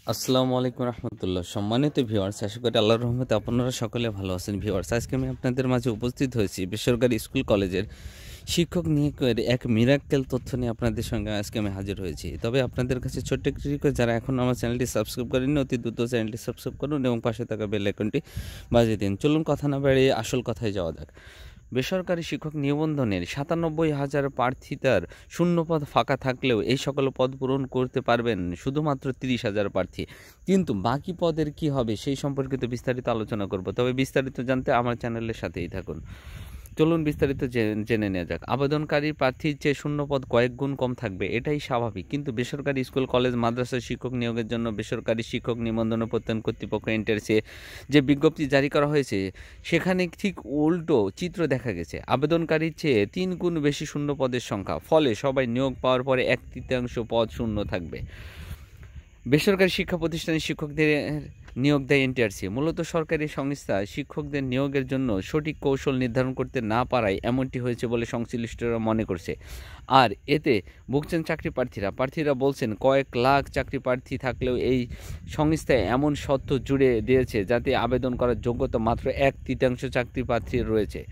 আসসালামু আলাইকুম রহমতুল্লাহ। সম্মানিত ভিউয়ার্স, আশা করি আল্লাহর রহমতে আপনারা সকলে ভালো আছেন। ভিউয়ার্স, আজকে আমি আপনাদের মাঝে উপস্থিত হয়েছি বেসরকারি স্কুল কলেজের শিক্ষক নিয়োগের এক মিরাক্কেল তথ্য নিয়ে আপনাদের সঙ্গে আজকে আমি হাজির হয়েছি। তবে আপনাদের কাছে ছোট্ট একটি রিকোয়েস্ট, যারা এখন আমার চ্যানেলটি সাবস্ক্রাইব করেননি অতি দ্রুত চ্যানেলটি সাবস্ক্রাইব করুন এবং পাশে থাকা বেল আইকনটি বাজিয়ে দিন। চলুন কথা না বাড়িয়ে আসল কথায় যাওয়া যাক। বেসরকারি শিক্ষক নিবন্ধনের ৯৭,০০০ প্রার্থিতার শূন্যপদ ফাঁকা থাকলেও এই সকল পদ পূরণ করতে পারবেন শুধুমাত্র ৩০,০০০ প্রার্থী। কিন্তু বাকি পদের কি হবে সেই সম্পর্কিত বিস্তারিত আলোচনা করব। তবে বিস্তারিত জানতে আমার চ্যানেলের সাথেই থাকুন। চলুন বিস্তারিত জেনে নেওয়া যাক। আবেদনকারী প্রার্থীর চেয়ে শূন্যপদ কয়েক গুণ কম থাকবে, এটাই স্বাভাবিক। কিন্তু বেসরকারি স্কুল কলেজ মাদ্রাসার শিক্ষক নিয়োগের জন্য বেসরকারি শিক্ষক নিবন্ধন ও প্রত্যয়ন কর্তৃপক্ষ এনটিআরসি যে বিজ্ঞপ্তি জারি করা হয়েছে সেখানে ঠিক উল্টো চিত্র দেখা গেছে। আবেদনকারীর চেয়ে ৩ গুণ বেশি শূন্য পদের সংখ্যা, ফলে সবাই নিয়োগ পাওয়ার পরে ১/৩ পদ শূন্য থাকবে। বেসরকারি শিক্ষা প্রতিষ্ঠানের শিক্ষকদের নিয়োগ দেয় এনটিআরসি। মূলত সরকারি সংস্থা শিক্ষকদের নিয়োগের জন্য সঠিক কৌশল নির্ধারণ করতে না পারায় এমনটি হয়েছে বলে সংশ্লিষ্টরা মনে করছে। আর এতে ভুগছেন চাকরি প্রার্থীরা বলছেন, কয়েক লাখ চাকরি প্রার্থী থাকলেও এই সংস্থায় এমন শর্ত জুড়ে দিয়েছে যাতে আবেদন করার যোগ্যতা মাত্র ১/৩ চাকরি প্রার্থীর রয়েছে।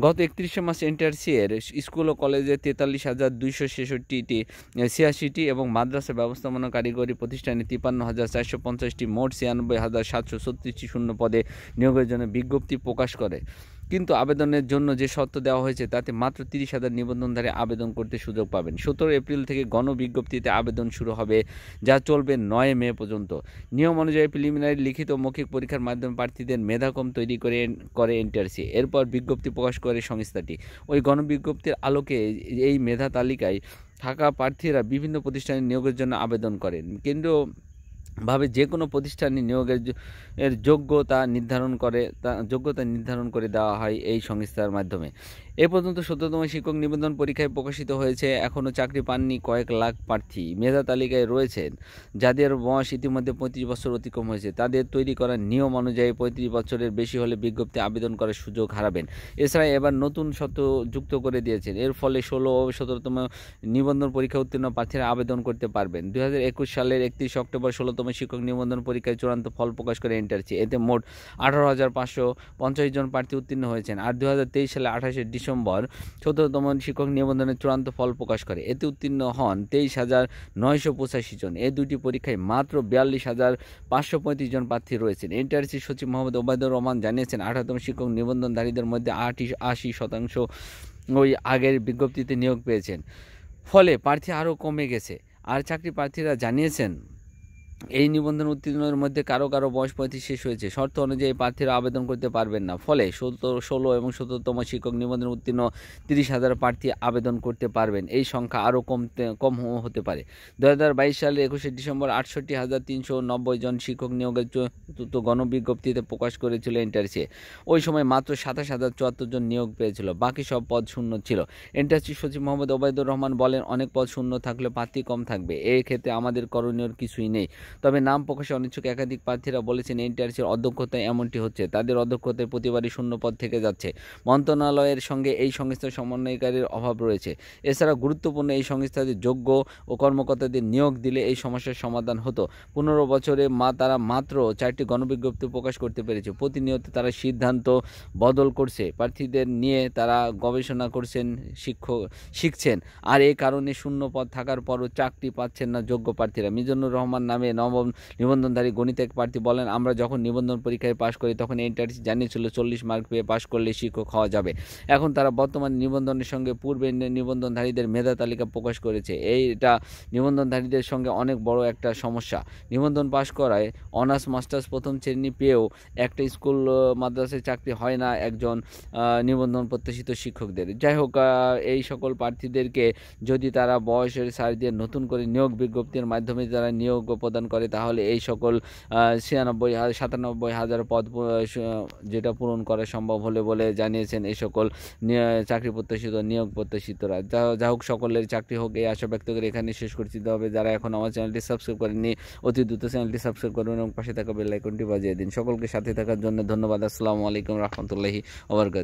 গত ৩১শে মার্চ এনটিআরসি এর স্কুল ও কলেজে ৪৩,২86টি এবং মাদ্রাসা ব্যবস্থাপনা কারিগরি প্রতিষ্ঠানে ৫৩,৪৫০টি মোট ৯৬,৭৩৬টি শূন্য পদে নিয়োগের জন্য বিজ্ঞপ্তি প্রকাশ করে। কিন্তু আবেদনের জন্য যে শর্ত দেওয়া হয়েছে তাতে মাত্র ৩০,০০০ নিবন্ধনধারী আবেদন করতে সুযোগ পাবেন। ১৭ এপ্রিল থেকে গণবিজ্ঞপ্তিতে আবেদন শুরু হবে, যা চলবে ৯ মে পর্যন্ত। নিয়ম অনুযায়ী প্রিলিমিনারি লিখিত মৌখিক পরীক্ষার মাধ্যমে প্রার্থীদের মেধাক্রম তৈরি করে এনটিআরসি। এরপর বিজ্ঞপ্তি প্রকাশ করে সংস্থাটি। ওই গণবিজ্ঞপ্তির আলোকে এই মেধা তালিকায় থাকা প্রার্থীরা বিভিন্ন প্রতিষ্ঠানে নিয়োগের জন্য আবেদন করেন। কেন্দ্রীয়ভাবে যে কোনো প্রতিষ্ঠানে নিয়োগের যোগ্যতা নির্ধারণ করে দেওয়া হয় এই সংস্থার মাধ্যমে। এ পর্যন্ত ১৭তম শিক্ষক নিবন্ধন পরীক্ষায় প্রকাশিত হয়েছে। এখনও চাকরি পাননি কয়েক লাখ প্রার্থী মেধা তালিকায় রয়েছেন, যাদের বয়স ইতিমধ্যে ৩৫ বছর অতিক্রম হয়েছে। তাদের তৈরি করা নিয়ম অনুযায়ী ৩৫ বছরের বেশি হলে বিজ্ঞপ্তি আবেদন করার সুযোগ হারাবেন। এছাড়া এবার নতুন শর্ত যুক্ত করে দিয়েছেন। এর ফলে ১৬ ও ১৭তম নিবন্ধন পরীক্ষা উত্তীর্ণ প্রার্থীরা আবেদন করতে পারবেন। ২০২১ সালের ৩১ অক্টোবর ১৬তম শিক্ষক নিবন্ধন পরীক্ষায় চূড়ান্ত ফল প্রকাশ করে এনটিআরসি। এতে মোট ১৮,৫৫০ জন প্রার্থী উত্তীর্ণ হয়েছেন। আর ২০২৩ সালে ২৮শে ডিসেম্বর ১৭তম শিক্ষক নিবন্ধনের চূড়ান্ত ফল প্রকাশ করে। এতে উত্তীর্ণ হন ২৩,৯৮৫ জন। এই দুটি পরীক্ষায় মাত্র ৪২,৫৩৫ জন প্রার্থী রয়েছেন। এনটিআরসি সচিব মোহাম্মদ ওবায়দুর রহমান জানিয়েছেন, ১৮তম শিক্ষক নিবন্ধনধারীদের মধ্যে ৮০% ওই আগের বিজ্ঞপ্তিতে নিয়োগ পেয়েছেন। ফলে প্রার্থী আরও কমে গেছে। আর চাকরি প্রার্থীরা জানিয়েছেন, এই নিবন্ধন উত্তীর্ণের মধ্যে কারো বয়স ৩৫ শেষ হয়েছে। শর্ত অনুযায়ী প্রার্থীরা আবেদন করতে পারবেন না। ফলে ১৬ এবং ১৭তম শিক্ষক নিবন্ধন উত্তীর্ণ ৩০,০০০ প্রার্থী আবেদন করতে পারবেন। এই সংখ্যা আরও কম হতে পারে। ২০২২ সালের ২১শে ডিসেম্বর ৬৮,৩৯০ জন শিক্ষক নিয়োগের চতুর্থ গণবিজ্ঞপ্তিতে প্রকাশ করেছিল এনটিআরসি। ওই সময় মাত্র ২৭,০৭৪ জন নিয়োগ পেয়েছিল, বাকি সব পদ শূন্য ছিল। এনটিআরসি সচিব মোহাম্মদ ওবায়দুর রহমান বলেন, অনেক পদ শূন্য থাকলে প্রার্থী কম থাকবে। এই ক্ষেত্রে আমাদের করণীয় কিছুই নেই। তবে নাম প্রকাশে অনিচ্ছুক একাধিক প্রার্থীরা বলেছেন, এনটিআরসির অধ্যক্ষতায় এমনটি হচ্ছে। তাদের অধ্যক্ষতায় প্রতিবারই শূন্যপদ থেকে যাচ্ছে। মন্ত্রণালয়ের সঙ্গে এই সংস্থার সমন্বয়কারীর অভাব রয়েছে। এছাড়া গুরুত্বপূর্ণ এই সংস্থাদের যোগ্য ও কর্মকর্তাদের নিয়োগ দিলে এই সমস্যার সমাধান হতো। ১৫ বছরে তারা মাত্র ৪টি গণবিজ্ঞপ্তি প্রকাশ করতে পেরেছে। প্রতিনিয়ত তারা সিদ্ধান্ত বদল করছে, প্রার্থীদের নিয়ে তারা গবেষণা করছেন, শিখছেন। আর এই কারণে শূন্যপদ থাকার পরও চাকরি পাচ্ছেন না যোগ্য প্রার্থীরা। মিজানুর রহমান নামে নবম নিবন্ধনধারী গণিত এক প্রার্থী বলেন, আমরা যখন নিবন্ধন পরীক্ষায় পাশ করি তখন এনটিআরসি জানিয়েছিল ৪০ মার্ক পেয়ে পাশ করলে শিক্ষক হওয়া যাবে। এখন তারা বর্তমান নিবন্ধনের সঙ্গে পূর্বের নিবন্ধনধারীদের মেধা তালিকা প্রকাশ করেছে। এইটা নিবন্ধনধারীদের সঙ্গে অনেক বড় একটা সমস্যা। নিবন্ধন পাশ করায় অনার্স মাস্টার্স প্রথম শ্রেণী পেয়েও একটা স্কুল মাদ্রাসায় চাকরি হয় না একজন নিবন্ধন প্রত্যাশিত শিক্ষকদের। যাই হোক, এই সকল প্রার্থীদেরকে যদি তারা বয়সের ছাড় দিয়ে নতুন করে নিয়োগ বিজ্ঞপ্তির মাধ্যমে তারা নিয়োগ প্রদান করে, তাহলে এই সকল ৯৭,০০০ পদ যেটা পূরণ করা সম্ভব হলে বলে জানিয়েছেন এই সকল চাকরি প্রত্যাশিত নিয়োগ প্রত্যাশিতরা। যা হোক, সকলের চাকরি হোক এই আশা ব্যক্ত করে এখানে শেষ করতে হবে। যারা এখন আমার চ্যানেলটি সাবস্ক্রাইব করেননি অতি দ্রুত চ্যানেলটি সাবস্ক্রাইব করুন এবং পাশে থাকা বেল আইকনটি বাজিয়ে দিন। সকলকে সাথে থাকার জন্য ধন্যবাদ। আসসালামু আলাইকুম রহমতুল্লাহি ওয়া বারাকাতুহু।